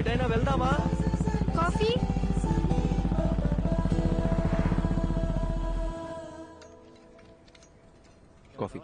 ఎటైనా వెళ్దామా? Coffee? Coffee.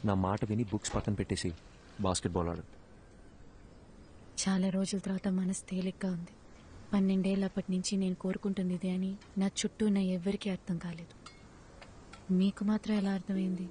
నా మాట విని బుక్స్ పక్కన పెట్టేసి బాస్కెట్బాల్ ఆడు. చాలా రోజుల తర్వాత మనసు తేలిగ్గా ఉంది. 12 ఏళ్ళప్పటి నుంచి నేను కోరుకుంటుంది ఇదే అని నా చుట్టూ ఉన్న ఎవ్వరికీ అర్థం కాలేదు. మీకు మాత్రం ఎలా అర్థమైంది?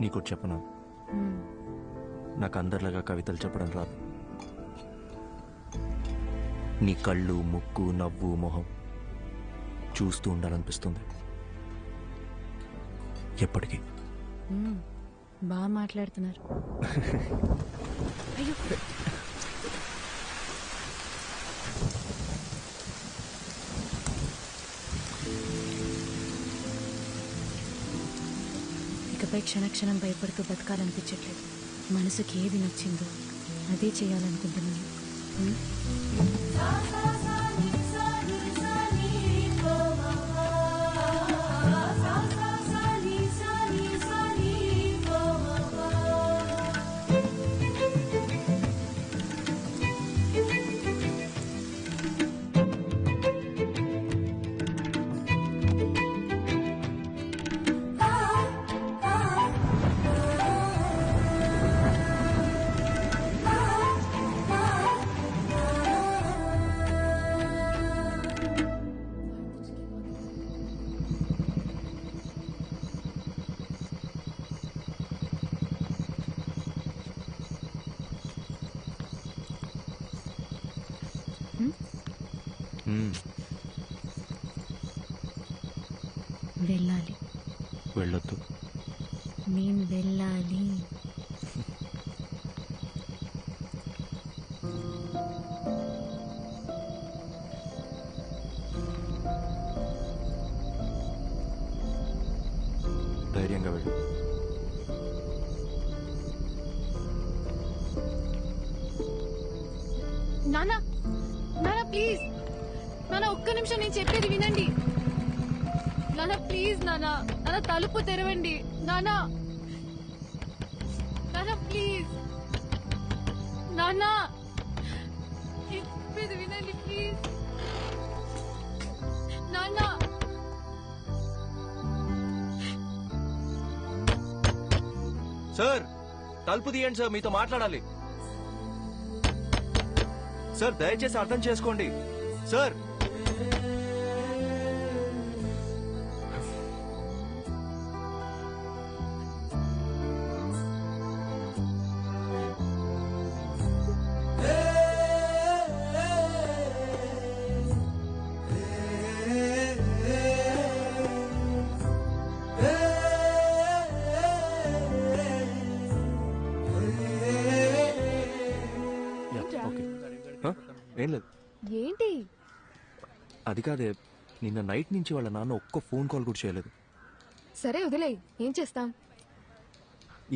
నీకు చెప్పనా, నాకు అందరిలాగా కవితలు చెప్పడం రాదు. నీ కళ్ళు, ముక్కు, నవ్వు, మొహం చూస్తూ ఉండాలనిపిస్తుంది ఎప్పటికీ. బాగా మాట్లాడుతున్నారు. అయ్యో, ఇకపై క్షణక్షణం భయపడుతూ బతకాలనిపించట్లేదు. మనసుకి ఏది నచ్చిందో అదే చేయాలనుకుంటున్నాను. వెళ్ళాలి. వెళ్ళొద్దు. నేను వెళ్ళాలి. ధైర్యంగా వెళ్ళు. నానా, నానా ప్లీజ్, నానా ఒక్క నిమిషం నేను చెప్పేది వినండి. నానా ప్లీజ్, నానా నానా తలుపు తెరవండి. నానా, నానా ప్లీజ్, నానా చెప్పేది వినండి ప్లీజ్. నానా, సార్ తలుపు తీయండి సార్, మీతో మాట్లాడాలి. సార్ దయచేసి అర్థం చేసుకోండి సార్. ఏం లేదు. ఏంటి? అది కాదే, నిన్న నైట్ నుంచి వాళ్ళ నాన్న ఒక్క ఫోన్ కాల్ కూడా చేయలేదు. సరే వదిలే, ఏం చేస్తాం.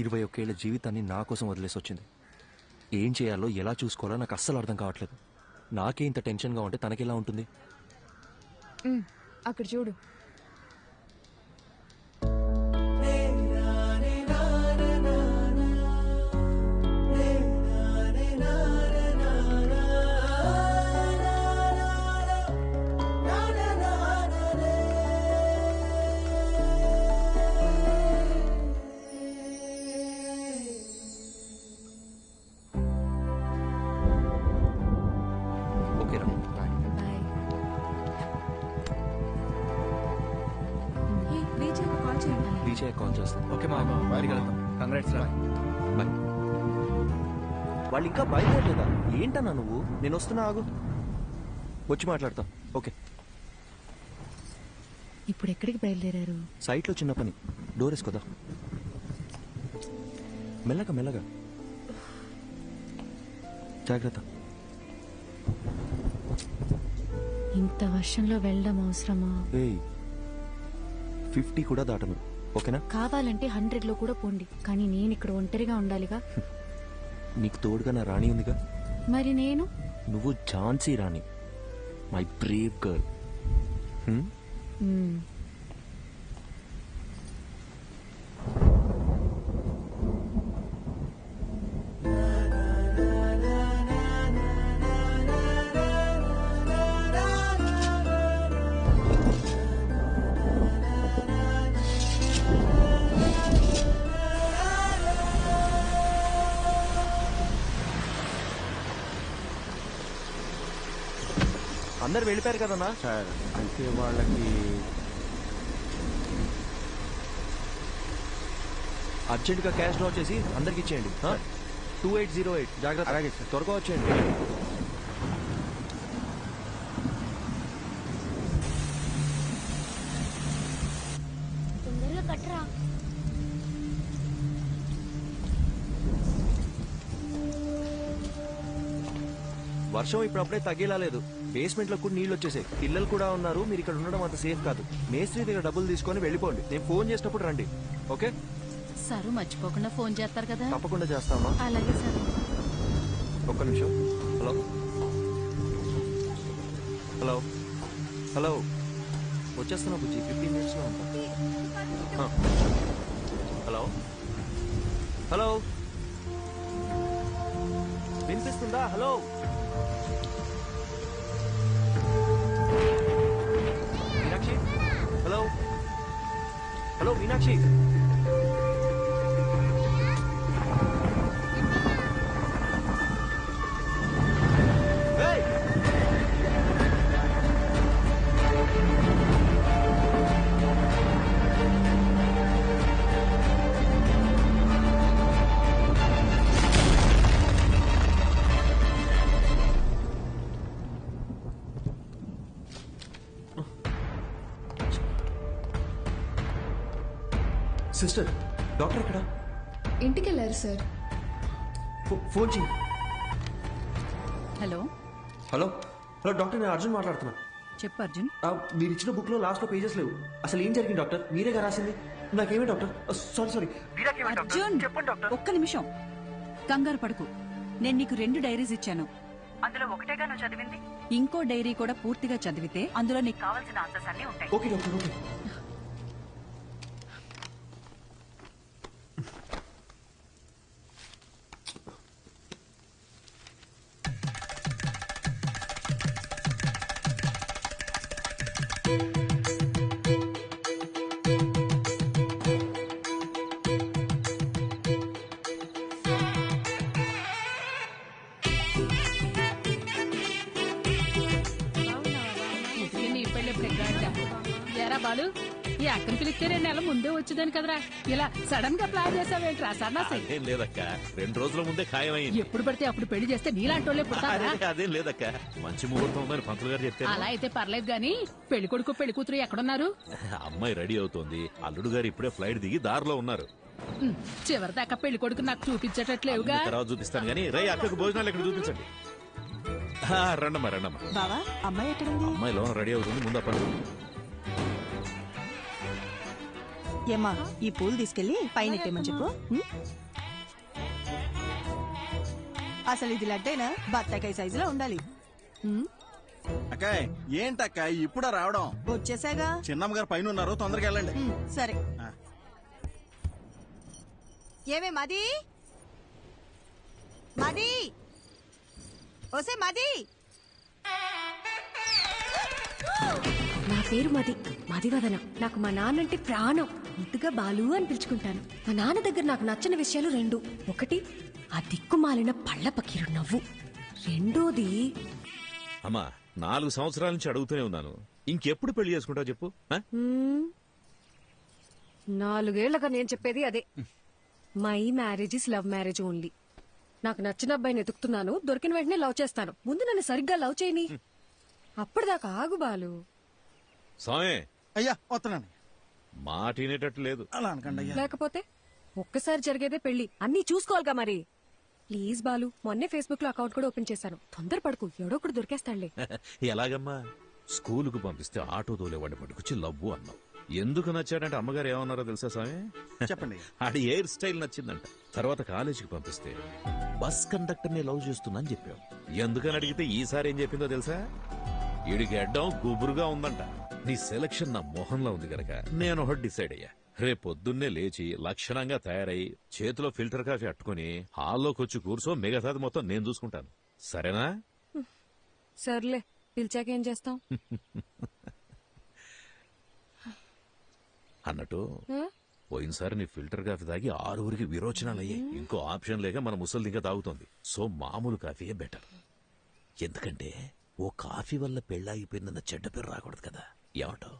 21 ఏళ్ల జీవితాన్ని నా కోసం వదిలేసి వచ్చింది. ఏం చేయాలో ఎలా చూసుకోవాలో నాకు అస్సలు అర్థం కావట్లేదు. నాకే ఇంత టెన్షన్గా ఉంటే తనకెలా ఉంటుంది? అక్కడ చూడు. కాల్ చేస్తాను. ఓకే మా బయటికి వెళ్తాం. కంగ్రాట్స్ రా. బాయ్. వాళ్ళు ఇంకా బయలుదేరలేదా? ఏంటన్నా నువ్వు? నేను వస్తున్నా, ఆగు, వచ్చి మాట్లాడతా. ఓకే. ఇప్పుడు ఎక్కడికి బయలుదేరారు? సైట్లో చిన్న పని, డోర్ వేసుకోదా. మెల్లగా మెల్లగా, జాగ్రత్త. ఇంత వర్షంలో వెళ్ళడం అవసరమా? 50 కూడా దాటను, ఓకేనా? కావాలంటే 100లో కూడా పోండి, కానీ నేను ఇక్కడ ఒంటరిగా ఉండాలిగా. నీకు తోడుగా నా రాణి ఉందిగా. మరి నేను? నువ్వు ఝాన్సీ రాణి, మై బ్రేవ్ గర్ల్. అందరు వెళ్ళిపోయారు కదన్నా. సార్ అయితే వాళ్ళకి అర్జెంట్గా క్యాష్ డ్రా చేసి అందరికి ఇచ్చేయండి. 2808 జాగ్రత్త. అలాగే సార్. త్వరగా వచ్చేయండి. తొందరగా కట్టరా. వర్షం ఇప్పుడప్పుడే తగ్గేలా లేదు. బేస్మెంట్ లో కూడా నీళ్లు వచ్చేసాయి. పిల్లలు కూడా ఉన్నారు. మీరు ఇక్కడ ఉండడం అంత సేఫ్ కాదు. మేస్త్రి దగ్గర డబ్బులు తీసుకొని వెళ్ళిపోండి. నేను ఫోన్ చేసినప్పుడు రండి. ఓకే? సారు మర్చిపోకుండా ఫోన్ చేస్తారు కదా. తప్పకుండా చేస్తామా. అలాగే సార్. ఒక్క నిమిషం. హలో హలో హలో, వచ్చేస్తున్నా బుజ్జి. 15 minutes లో ఉంటా. హలో హలో, వినిపిస్తుందా? Hello Meenakshi. Hello hello Meenakshi. Hey! Sister, doctor ఎక్కడ? ఇంటికి వెళ్ళారు సార్. ఫోన్ చేయి. హలో హలో హలో డాక్టర్, నేను అర్జున్ మాట్లాడుతున్నా. చెప్పు అర్జున్. మీరు ఇచ్చిన బుక్ లో లాస్ట్ లో పేజెస్ లేవు. అసలు ఏం జరిగింది డాక్టర్? మీరేగా రాసింది. నాకేమే డాక్టర్? Sorry sorry. అర్జున్ ఒక్క నిమిషం, కంగారు పడుకు. నేను నీకు 2 డైరీస్ ఇచ్చాను. అందులో ఒకటేగా నువ్వు చదివింది. ఇంకో డైరీ కూడా పూర్తిగా చదివితే అందులో నీకు కావాల్సిన ఆన్సర్స్ అన్ని ఉంటాయి. Okay doctor, okay. బాలు, ఈ అక్కని పిలిస్తే 2 నెలల ముందే వచ్చేదాని కదరా. ఇలా సడన్ గా ప్లాన్ చేసావేంట్రా సన్నాసి? అదేం లేదక్క, 2 రోజుల ముందే ఖాయమైంది. ఎప్పుడు పడితే అప్పుడు పెళ్లి చేస్తే నీలాంటి వాళ్ళే పుడతారా? అదేం లేదక్క, మంచి ముహూర్తం ఉందని పంతులు గారు చెప్తే. అలా అయితే పర్లేదు గాని పెళ్లి కొడుకు పెళ్లి కూతురు ఎక్కడున్నారు? అమ్మాయి రెడీ అవుతోంది. అల్లుడు గారు ఇప్పుడే ఫ్లైట్ దిగి దారిలో ఉన్నారు. చివరిదాకా పెళ్లి కొడుకు నాకు చూపించేటట్లేవుగా. తర్వాత చూపిస్తాను గానీ రై అక్కకు భోజనాలు ఇక్కడ చూపించండి. రండమ్మా రండమ్మా. బావా, అమ్మాయి ఎక్కడుంది? అమ్మాయి లోన రెడీ అవుతుంది, ముందు పని. ఏమ్మా, ఈ పూలు తీసుకెళ్లి పైన ఎట్టేమని చెప్పు. అసలు ఇది లడ్డైనా బత్తాకాయ సైజులో ఉండాలి. అక్కాయ్ ఏంటక్క ఇప్పుడా రావడం? వచ్చేసాగా. చిన్నమ్మ గారు పైన ఉన్నారు, తొందరగా వెళ్ళండి. సరే. ఏమే మది మది, ఓసే మది. నా పేరు మదివదన. నాకు మా నాన్నంటే ప్రాణం. ముద్దుగా బాలు అని పిలుచుకుంటాను. మా నాన్న దగ్గర నాకు నచ్చిన విషయాలు 2. ఒకటి, ఆ దిక్కుమాలిన పళ్ళ పకీరు నవ్వు. రెండోది, అమ్మా 4 సంవత్సరాల నుంచి అడుగుతూనే ఉన్నాను, ఇంకెప్పుడు పెళ్లి చేసుకుంటావు చెప్పు. 4 ఏళ్లుగా నేను చెప్పేది అదే. My marriage is love marriage only. నాకు నచ్చిన అబ్బాయిని ఎతుకుతున్నాను, దొరికిన వెంటనే లవ్ చేస్తాను. ముందు నన్ను సరిగ్గా లవ్ చేయని, అప్పటిదాకా ఆగు బాలు. సామే అయ్యా వస్తున్నాను. మాట వినేటట్టు లేదు. అలా అనకండి అయ్యా. లేకపోతే ఒక్కసారి జరిగేదే పెళ్లి, అన్నీ చూసుకోవాలిగా మరి. ప్లీజ్ బాలు, మొన్నే ఫేస్బుక్ లో అకౌంట్ కూడా ఓపెన్ చేశాను. తొందరపడకు, ఎవడో ఒకడు దొరికేస్తాడులే. ఎలాగమ్మా? స్కూలుకు పంపిస్తే ఆటో తోలేవాడిని పట్టుకొచ్చి లవ్వు అన్నావు. ఎందుకు నచ్చాడంటే అమ్మగారు ఏమన్నారో తెలుసా స్వామి? చెప్పండి. ఆడి హెయిర్ స్టైల్ నచ్చిందంట. తర్వాత కాలేజీకి పంపిస్తే బస్ కండక్టర్ ని లవ్ చేస్తున్నా అని చెప్పావు. ఎందుకని అడిగితే ఈసారి ఏం చెప్పిందో తెలుసా? ఈడికి అడ్డం గుబురుగా ఉందంట. నీ సెలక్షన్ నా మొహంలో ఉంది గనక నేను ఒకటి డిసైడ్ అయ్యా. రేపొద్దున్నే లేచి లక్షణంగా తయారై చేతిలో ఫిల్టర్ కాఫీ అట్టుకుని హాల్లోకి వచ్చి కూర్చో, మిగతాది మొత్తం నేను చూసుకుంటాను. సరేనా? సర్లే, పిలిచాకేం చేస్తాం? అన్నట్టు పోయినసారి నీ ఫిల్టర్ కాఫీ తాగి 6 విరోచనాలు అయ్యాయి. ఇంకో ఆప్షన్ లేక మన ముసలి ఇంకా తాగుతోంది. సో మామూలు కాఫీయే బెటర్. ఎందుకంటే ఓ కాఫీ వల్ల పెళ్ళాగిపోయిందన్న చెడ్డ పేరు రాకూడదు కదా, ఏమంటావు?